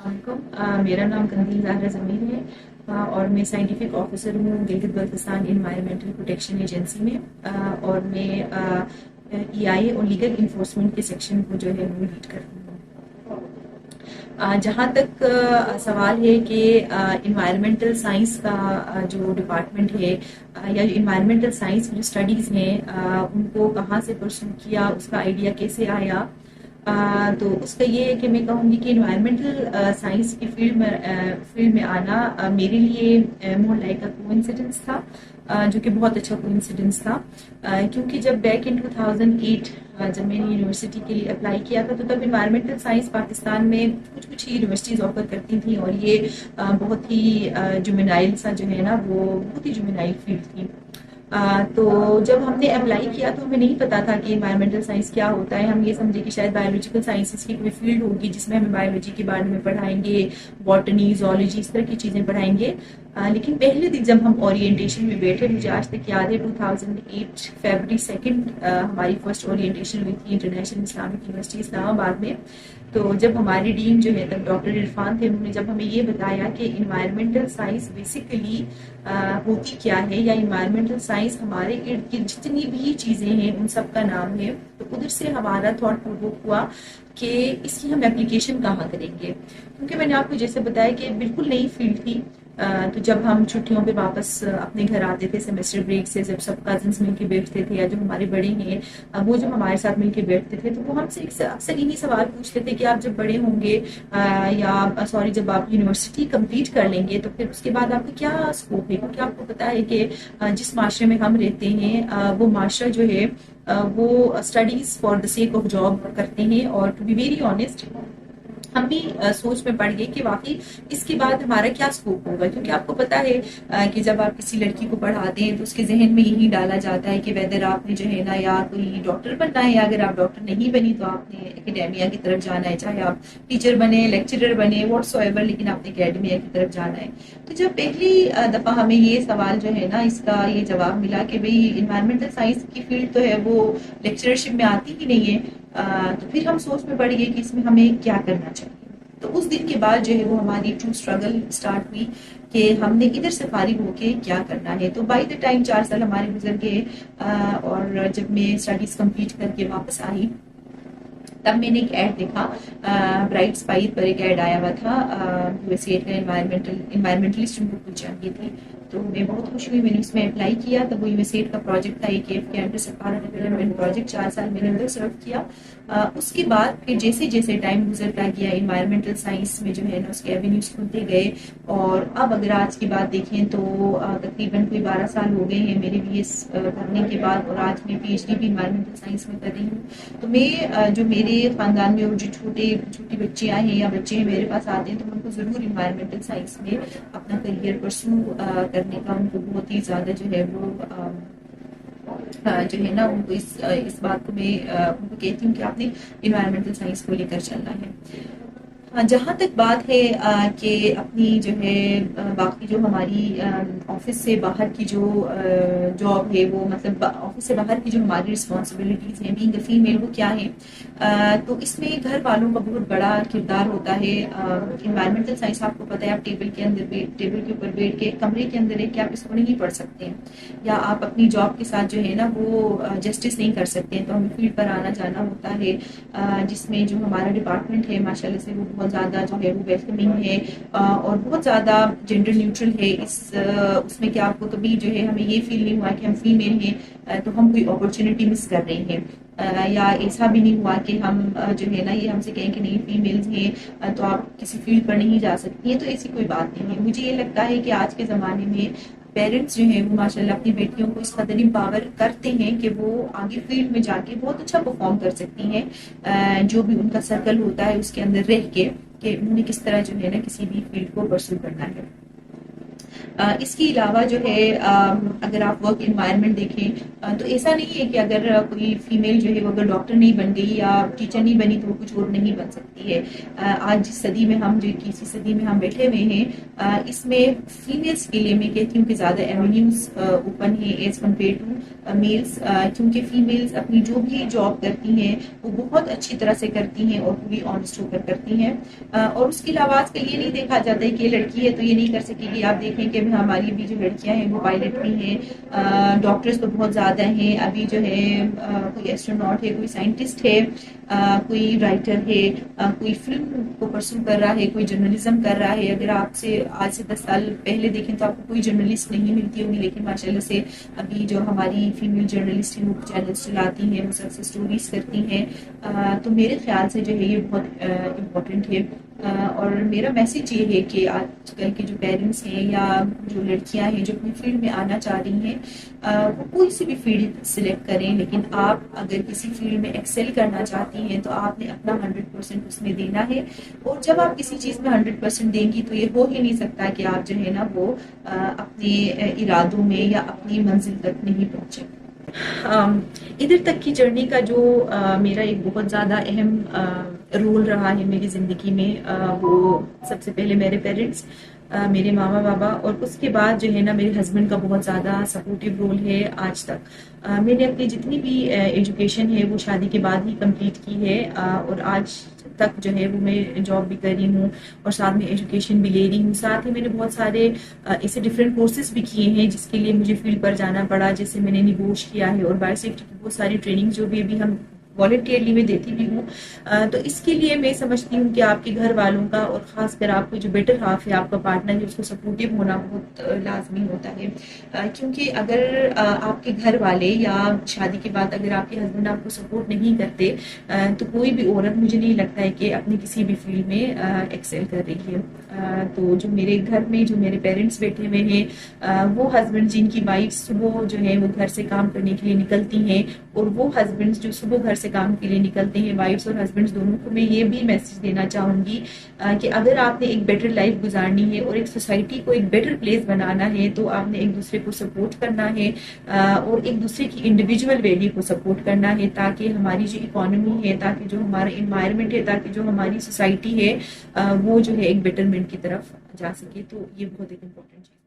علیکم، میرا نام قندیل زہرا ضمیر ہے اور میں سائنٹیفک آفیسر ہوں Gilgit Baltistan environmental protection agency میں اور میں ای آئی اور لیگل انفورسمنٹ کے سیکشن کو جو ہے وہ لیڈ کرتی ہوں۔ جہاں تک سوال ہے کہ انوائرمنٹل سائنس کا جو ڈپارٹمنٹ ہے یا جو انوائرمنٹل سائنس کی جو اسٹڈیز ہیں ان کو کہاں سے پرسو کیا، اس کا آئیڈیا کیسے آیا، تو اس کا یہ ہے کہ میں کہوں گی کہ انوائرمنٹل سائنس کی فیلڈ میں آنا میرے لیے مور لائک اے کوئنسیڈنس تھا، جو کہ بہت اچھا کوئنسیڈنس تھا، کیونکہ جب بیک ان 2008 جب میں نے یونیورسٹی کے لیے اپلائی کیا تھا تو تب انوائرمنٹل سائنس پاکستان میں کچھ ہی یونیورسٹیز آفر کرتی تھیں اور یہ بہت ہی جومینائل سا جو ہے نا وہ بہت ہی جومینائل فیلڈ تھی۔ تو جب ہم نے اپلائی کیا تو ہمیں نہیں پتا تھا کہ انوائرمنٹل سائنس کیا ہوتا ہے، ہم یہ سمجھے کہ شاید بایولوجیکل سائنسز کی کوئی فیلڈ ہوگی جس میں ہمیں بایولوجی کے بارے میں پڑھائیں گے، باٹنی، زولوجی، اس طرح کی چیزیں پڑھائیں گے۔ لیکن پہلے دن جب ہم اورینٹیشن میں بیٹھے، مجھے آج تک یاد ہے 2008 فیبرری 2 ہماری فرسٹ اورینٹیشن ہوئی تھی انٹرنیشنل اسلامک یونیورسٹی اسلام آباد میں۔ تو جب ہماری ڈین جو ہے تب ڈاکٹر عرفان تھے، انہوں نے جب ہمیں یہ بتایا کہ انوائرمنٹل سائنس بیسیکلی ہوتی کیا ہے، یا انوائرمنٹل سائنس ہمارے ارد گرد جتنی بھی چیزیں ہیں ان سب کا نام ہے، تو ادھر سے ہمارا تھاٹ پرووک ہوا کہ اس کی ہم اپلیکیشن کہاں کریں گے، کیونکہ میں نے آپ کو جیسے بتایا کہ بالکل نئی فیلڈ تھی۔ تو جب ہم چھٹیوں پہ واپس اپنے گھر آتے تھے سیمسٹر بریک سے، جب سب کزنس مل کے بیٹھتے تھے یا جو ہمارے بڑے ہیں وہ جب ہمارے ساتھ مل کے بیٹھتے تھے تو وہ ہم سے اکثر یہی سوال پوچھتے تھے کہ آپ جب بڑے ہوں گے یا سوری جب آپ یونیورسٹی کمپلیٹ کر لیں گے تو پھر اس کے بعد آپ کا کیا اسکوپ ہے، کیونکہ آپ کو پتا ہے کہ جس معاشرے میں ہم رہتے ہیں وہ معاشرہ جو ہے وہ studies for the sake of job کرتے ہیں، اور ٹو بی ویری آنیسٹ ہم بھی سوچ میں پڑ گئے کہ واقعی اس کے بعد ہمارا کیا اسکوپ ہوگا، کیونکہ آپ کو پتا ہے کہ جب آپ کسی لڑکی کو پڑھاتے ہیں تو اس کے ذہن میں یہی ڈالا جاتا ہے کہ ویدر آپ نے جو ہے نا یا کوئی ڈاکٹر بننا ہے، یا اگر آپ ڈاکٹر نہیں بنی تو آپ نے اکیڈیمیا کی طرف جانا ہے، چاہے آپ ٹیچر بنے، لیکچرر بنے، واٹس ایور، لیکن آپ نے اکیڈمیا کی طرف جانا ہے۔ تو جب پہلی دفعہ ہمیں یہ سوال جو ہے نا اس کا یہ جواب ملا کہ بھئی انوائرمنٹل سائنس کی فیلڈ تو ہے وہ لیکچررشپ میں آتی ہی نہیں ہے، تو پھر ہم سوچ میں پڑ گئے کہ اس میں ہمیں کیا کرنا چاہیے۔ تو اس دن کے بعد جو ہے وہ ہماری ٹرو اسٹرگل اسٹارٹ ہوئی کہ ہم نے ادھر سے فارغ ہو کے کیا کرنا ہے۔ تو بائی دا ٹائم 4 سال ہمارے گزر گئے، اور جب میں اسٹڈیز کمپلیٹ کر کے واپس آئی تب میں نے ایک ایڈ دیکھا، برائٹ اسپائر پر ایک ایڈ آیا ہوا تھا، یو ایس ایڈ کا انوائرمنٹلسٹ ان کو کچھ چاہیے تھی، تو میں بہت خوش ہوئی، میں نے اس میں اپلائی کیا۔ تب وہ یو ایس ایڈ کا پروجیکٹ تھا، ایک کیمپس ڈیولپمنٹ پروجیکٹ، 4 سال میں نے ادھر سرو کیا۔ اس کے بعد پھر جیسے جیسے ٹائم گزرتا گیا انوائرمنٹل سائنس میں جو ہے نا اس کے ایونیوز کھلتے گئے، اور اب اگر آج کی بات دیکھیں تو تقریباً کوئی 12 سال ہو گئے ہیں میرے بی ایس کرنے کے بعد، اور آج میں پی ایچ ڈی بھی انوائرمنٹل سائنس میں کر رہی ہوں۔ تو میں جو میرے خاندان میں اور جو چھوٹی بچیاں ہیں یا بچے ہیں میرے پاس آتے ہیں تو ان کو ضرور انوائرمنٹل سائنس میں اپنا کریئر پرسو کرنے کا ان کو بہت ہی زیادہ جو ہے وہ جو ہے نا ان کو اس بات کو میں ان کو کہتی ہوں کہ آپ نے انوائرمنٹل سائنس کو لے کر چلنا ہے۔ جہاں تک بات ہے کہ اپنی جو ہے باقی جو ہماری آفس سے باہر کی جو جاب ہے، وہ مطلب آفس سے باہر کی جو ہماری رسپانسبلٹیز ہیں بینگ اے فیمیل، وہ کیا ہیں، تو اس میں گھر والوں کا بہت بڑا کردار ہوتا ہے۔ انوائرمنٹل سائنس آپ کو پتہ ہے، آپ ٹیبل کے اوپر بیٹھ کے کمرے کے اندر ہے کہ آپ اس کو نہیں پڑھ سکتے ہیں، یا آپ اپنی جاب کے ساتھ جو ہے نا وہ جسٹس نہیں کر سکتے ہیں، تو ہمیں فیلڈ پر آنا جانا ہوتا ہے، جس میں جو ہمارا ڈپارٹمنٹ ہے ماشاءاللہ سے وہ بہت زیادہ جو ہے وہ ویلکمنگ ہے، اور بہت زیادہ جینڈر نیوٹرل ہے۔ اس میں کیا آپ کو کبھی جو ہے ہمیں یہ فیل نہیں ہوا کہ ہم فیمیل ہیں تو ہم کوئی اپرچونٹی مس کر رہے ہیں، یا ایسا بھی نہیں ہوا کہ ہم جو ہے نا یہ ہم سے کہیں کہ نہیں فیمیلز ہیں تو آپ کسی فیلڈ پر نہیں جا سکتی ہیں، تو ایسی کوئی بات نہیں ہے۔ مجھے یہ لگتا ہے کہ آج کے زمانے میں پیرنٹس جو ہیں وہ ماشاءاللہ اپنی بیٹیوں کو اس قدر امپاور کرتے ہیں کہ وہ آگے فیلڈ میں جا کے بہت اچھا پرفارم کر سکتی ہیں، جو بھی ان کا سرکل ہوتا ہے اس کے اندر رہ کے کہ انہوں نے کس طرح جو ہے نا کسی بھی فیلڈ کو پرسو کرنا ہے۔ اس کے علاوہ جو ہے اگر آپ ورک انوائرمنٹ دیکھیں تو ایسا نہیں ہے کہ اگر کوئی فیمیل جو ہے وہ اگر ڈاکٹر نہیں بن گئی یا ٹیچر نہیں بنی تو وہ کچھ اور نہیں بن سکتی ہے. آج جس صدی میں ہم جو 21ویں صدی میں ہم بیٹھے ہوئے ہیں اس میں فیمیلس کے لیے میں کہتی ہوں کہ زیادہ ایونیوز اوپن ہیں ایز کمپیئر ٹو میلس, کیونکہ فیمیلز اپنی جو بھی جاب کرتی ہیں وہ بہت اچھی طرح سے کرتی ہیں اور پوری آنسٹ ہو کر کرتی ہیں. اور اس کے علاوہ آج کل یہ نہیں دیکھا جاتا ہے کہ لڑکی ہے تو یہ نہیں کر سکے گی. آپ دیکھیں کہ ہماری بھی جو لڑکیاں ہیں وہ پائلٹ بھی ہیں, ڈاکٹرز تو بہت زیادہ ہیں. ابھی جو ہے کوئی ایسٹروناٹ ہے, کوئی سائنٹسٹ ہے, کوئی رائٹر ہے, کوئی فلم کو پرسو کر رہا ہے, کوئی جرنلزم کر رہا ہے. اگر آپ سے آج سے 10 سال پہلے دیکھیں تو آپ کو کوئی جرنلسٹ نہیں ملتی ہوگی, لیکن ماشاء اللہ سے ابھی جو ہماری فیمیل جرنلسٹ ہیں وہ چینلس چلاتی ہیں, وہ سکسیس اسٹوریز کرتی ہیں. تو میرے خیال سے جو ہے یہ بہت امپورٹنٹ ہے. اور میرا میسج یہ ہے کہ آج کل کے جو پیرنٹس ہیں یا جو لڑکیاں ہیں جو اپنی فیلڈ میں آنا چاہ رہی ہیں وہ کوئی سی بھی فیلڈ سلیکٹ کریں, لیکن آپ اگر کسی فیلڈ میں ایکسل کرنا چاہتی ہیں تو آپ نے اپنا 100% اس میں دینا ہے. اور جب آپ کسی چیز میں 100% دیں گی تو یہ ہو ہی نہیں سکتا کہ آپ جو ہے نا وہ اپنے ارادوں میں یا اپنی منزل تک نہیں پہنچے. ادھر تک کی جرنی کا جو میرا ایک بہت زیادہ اہم رول رہا ہے میری زندگی میں, وہ سب سے پہلے میرے پیرنٹس, میرے ماما بابا, اور اس کے بعد جو ہے نا میرے ہسبینڈ کا بہت زیادہ سپورٹیو رول ہے آج تک. میں نے اپنی جتنی بھی ایجوکیشن ہے وہ شادی کے بعد ہی کمپلیٹ کی ہے, اور آج تک جو ہے وہ میں جاب بھی کر رہی ہوں اور ساتھ میں ایجوکیشن بھی لے رہی ہوں. ساتھ ہی میں نے بہت سارے ایسے ڈفرینٹ کورسز بھی کیے ہیں جس کے لیے مجھے فیلڈ پر جانا پڑا, جیسے میں نے نیگوش کیا ہے, اور بایو سیفٹی کی بہت ساری ٹریننگ جو بھی ابھی ہم والنٹیئرلی میں دیتی بھی ہوں. تو اس کے لیے میں سمجھتی ہوں کہ آپ کے گھر والوں کا اور خاص کر آپ کو جو بیٹر ہاف ہے, آپ کا پارٹنر ہے, اس کو سپورٹیو ہونا بہت لازمی ہوتا ہے. کیونکہ اگر آپ کے گھر والے یا شادی کے بعد اگر آپ کے ہسبینڈ آپ کو سپورٹ نہیں کرتے تو کوئی بھی عورت مجھے نہیں لگتا ہے کہ اپنی کسی بھی فیلڈ میں ایکسل کر رہی ہے. تو جو میرے گھر میں جو میرے پیرنٹس بیٹھے ہوئے ہیں وہ ہسبینڈ جن کی وائف صبح جو ہے وہ گھر سے کام کرنے کے لیے نکلتی ہیں, اور وہ ہسبینڈس جو صبح گھر سے کام کے لیے نکلتے ہیں, وائفس اور ہسبینڈس دونوں کو میں یہ بھی میسج دینا چاہوں گی کہ اگر آپ نے ایک بیٹر لائف گزارنی ہے اور ایک سوسائٹی کو ایک بیٹر پلیس بنانا ہے تو آپ نے ایک دوسرے کو سپورٹ کرنا ہے اور ایک دوسرے کی انڈیویجول ویلیو کو سپورٹ کرنا ہے, تاکہ ہماری جو اکانومی ہے, تاکہ جو ہمارا انوائرمنٹ ہے, تاکہ جو ہماری سوسائٹی ہے وہ جو ہے ایک بیٹرمنٹ کی طرف جا سکے. تو یہ بہت ایک امپورٹنٹ چیز ہے.